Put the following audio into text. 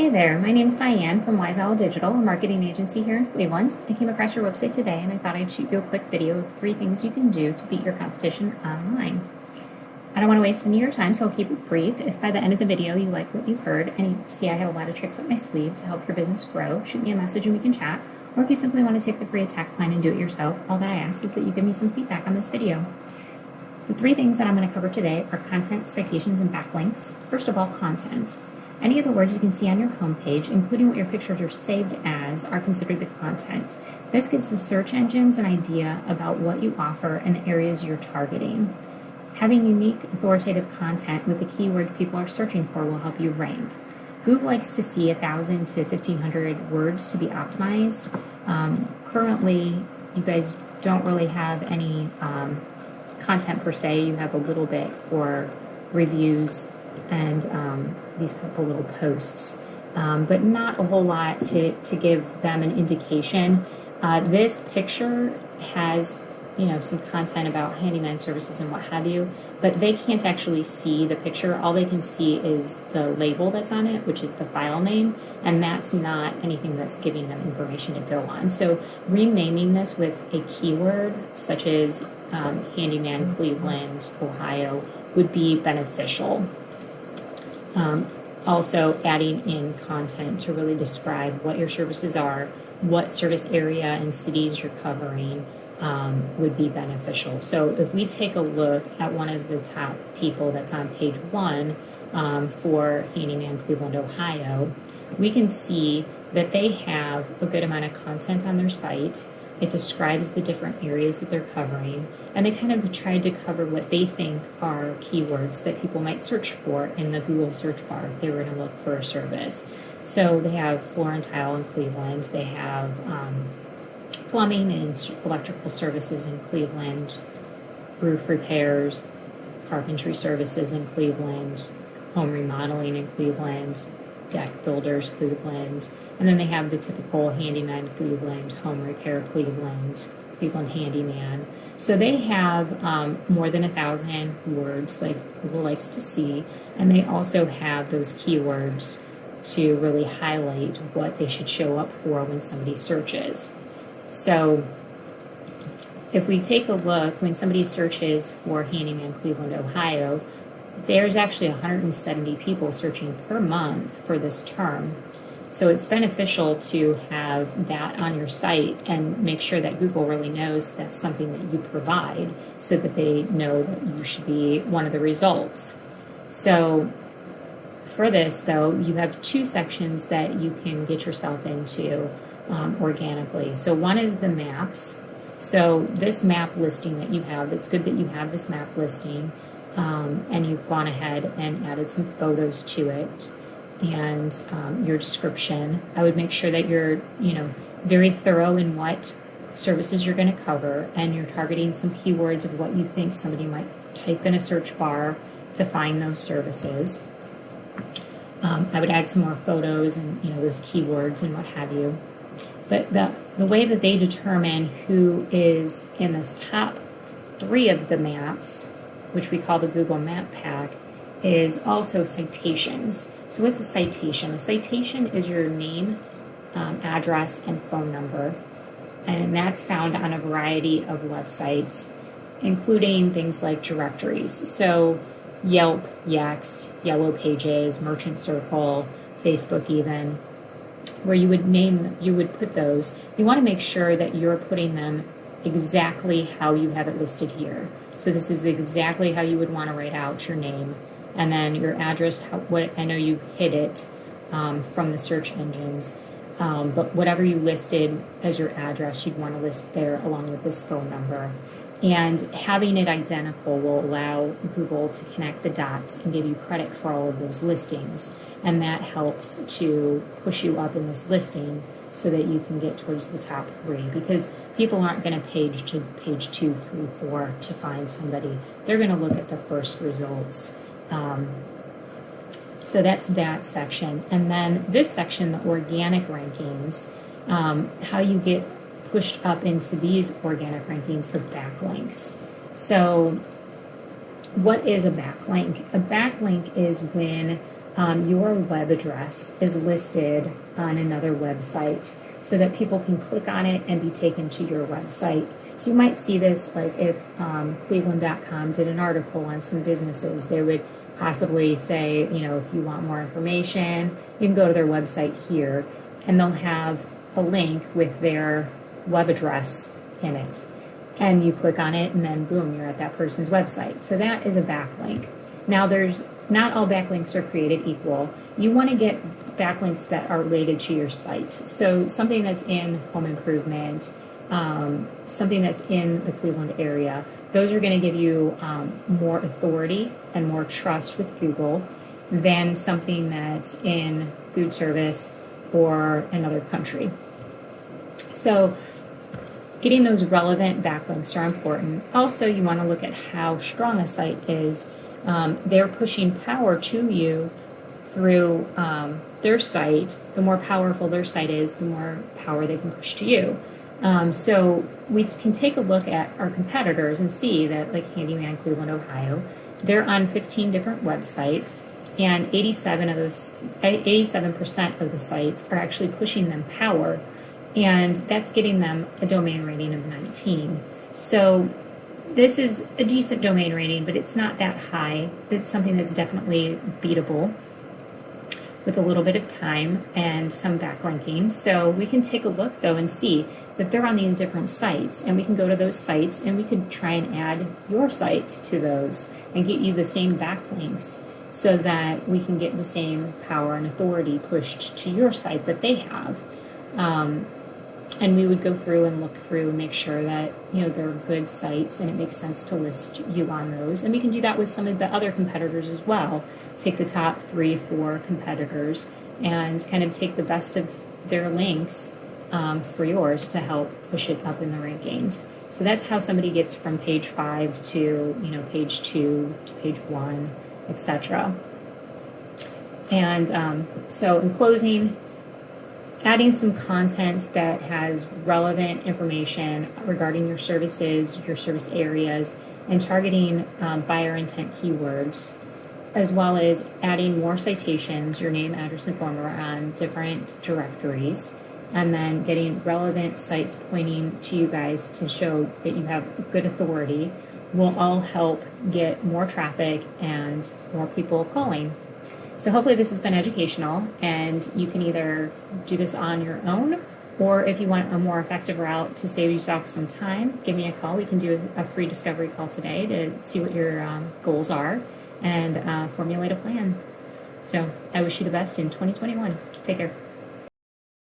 Hey there, my name is Diane from Wise Owl Digital, a marketing agency here in Cleveland. I came across your website today and I thought I'd shoot you a quick video of 3 things you can do to beat your competition online. I don't want to waste any of your time, so I'll keep it brief. If by the end of the video you like what you've heard and you see I have a lot of tricks up my sleeve to help your business grow, shoot me a message and we can chat. Or if you simply want to take the free attack plan and do it yourself, all that I ask is that you give me some feedback on this video. The 3 things that I'm going to cover today are content, citations, and backlinks. First of all, content. Any of the words you can see on your homepage, including what your pictures are saved as, are considered the content. This gives the search engines an idea about what you offer and the areas you're targeting. Having unique, authoritative content with the keyword people are searching for will help you rank. Google likes to see 1,000 to 1,500 words to be optimized. Currently, you guys don't really have any content per se. You have a little bit for reviews and these couple little posts, but not a whole lot to give them an indication. This picture has, some content about handyman services and what have you, but they can't actually see the picture. All they can see is the label that's on it, which is the file name, and that's not anything that's giving them information to go on. So renaming this with a keyword such as Handyman Cleveland, Ohio would be beneficial. Also adding in content to really describe what your services are, what service area and cities you're covering would be beneficial. So if we take a look at one of the top people that's on page 1 for Handyman Cleveland, Ohio, we can see that they have a good amount of content on their site. It describes the different areas that they're covering, and they kind of tried to cover what they think are keywords that people might search for in the Google search bar if they were going to look for a service. So they have floor and tile in Cleveland, they have plumbing and electrical services in Cleveland, roof repairs, carpentry services in Cleveland, home remodeling in Cleveland, deck builders Cleveland, and then they have the typical handyman Cleveland, home repair Cleveland, Cleveland handyman. So they have more than 1,000 words like Google likes to see, and they also have those keywords to really highlight what they should show up for when somebody searches. So if we take a look, when somebody searches for Handyman Cleveland, Ohio, there's actually 170 people searching per month for this term. So it's beneficial to have that on your site and make sure that Google really knows that's something that you provide so that they know that you should be one of the results. So for this, though, you have 2 sections that you can get yourself into organically. So one is the maps. So this map listing that you have, it's good that you have this map listing. And you've gone ahead and added some photos to it and your description. I would make sure that you're, very thorough in what services you're going to cover, and you're targeting some keywords of what you think somebody might type in a search bar to find those services. I would add some more photos and, those keywords and what have you. But the way that they determine who is in this top 3 of the maps, which we call the Google Map Pack, is also citations. So what's a citation? A citation is your name, address, and phone number. And that's found on a variety of websites, including things like directories. So Yelp, Yext, Yellow Pages, Merchant Circle, Facebook even, where you would put those. You want to make sure that you're putting them exactly how you have it listed here. So this is exactly how you would want to write out your name, and then your address. I know you hid it from the search engines, but whatever you listed as your address, you'd want to list there along with this phone number. And having it identical will allow Google to connect the dots and give you credit for all of those listings, and that helps to push you up in this listing so that you can get towards the top 3, because people aren't going to page 2, 3, 4 to find somebody. They're going to look at the first results. So that's that section. And then this section, the organic rankings, how you get pushed up into these organic rankings for backlinks. So what is a backlink? A backlink is when your web address is listed on another website so that people can click on it and be taken to your website. So you might see this like if Cleveland.com did an article on some businesses, they would possibly say, if you want more information, you can go to their website here, and they'll have a link with their web address in it. And you click on it, and then boom, you're at that person's website. So that is a backlink. Now, not all backlinks are created equal. You want to get backlinks that are related to your site. So something that's in home improvement, something that's in the Cleveland area, those are going to give you more authority and more trust with Google than something that's in food service or another country. So getting those relevant backlinks are important. Also, you want to look at how strong a site is. They're pushing power to you through their site. The more powerful their site is, the more power they can push to you. So we can take a look at our competitors and see that, like Handyman Cleveland, Ohio, they're on 15 different websites, and 87% of the sites are actually pushing them power, and that's getting them a domain rating of 19. So this is a decent domain rating, but it's not that high. It's something that's definitely beatable with a little bit of time and some backlinking. So we can take a look, though, and see that they're on these different sites, and we can go to those sites and we can try and add your site to those and get you the same backlinks so that we can get the same power and authority pushed to your site that they have. And we would go through and look through and make sure that, they're good sites and it makes sense to list you on those. And we can do that with some of the other competitors as well. Take the top 3-4 competitors and kind of take the best of their links for yours to help push it up in the rankings. So that's how somebody gets from page 5 to, page 2 to page 1, etc. And so in closing, adding some content that has relevant information regarding your services, your service areas, and targeting buyer intent keywords, as well as adding more citations, your name, address, and phone number on different directories, and then getting relevant sites pointing to you guys to show that you have good authority will all help get more traffic and more people calling. So hopefully this has been educational, and you can either do this on your own, or if you want a more effective route to save yourself some time, give me a call. We can do a free discovery call today to see what your goals are and formulate a plan. So I wish you the best in 2021. Take care.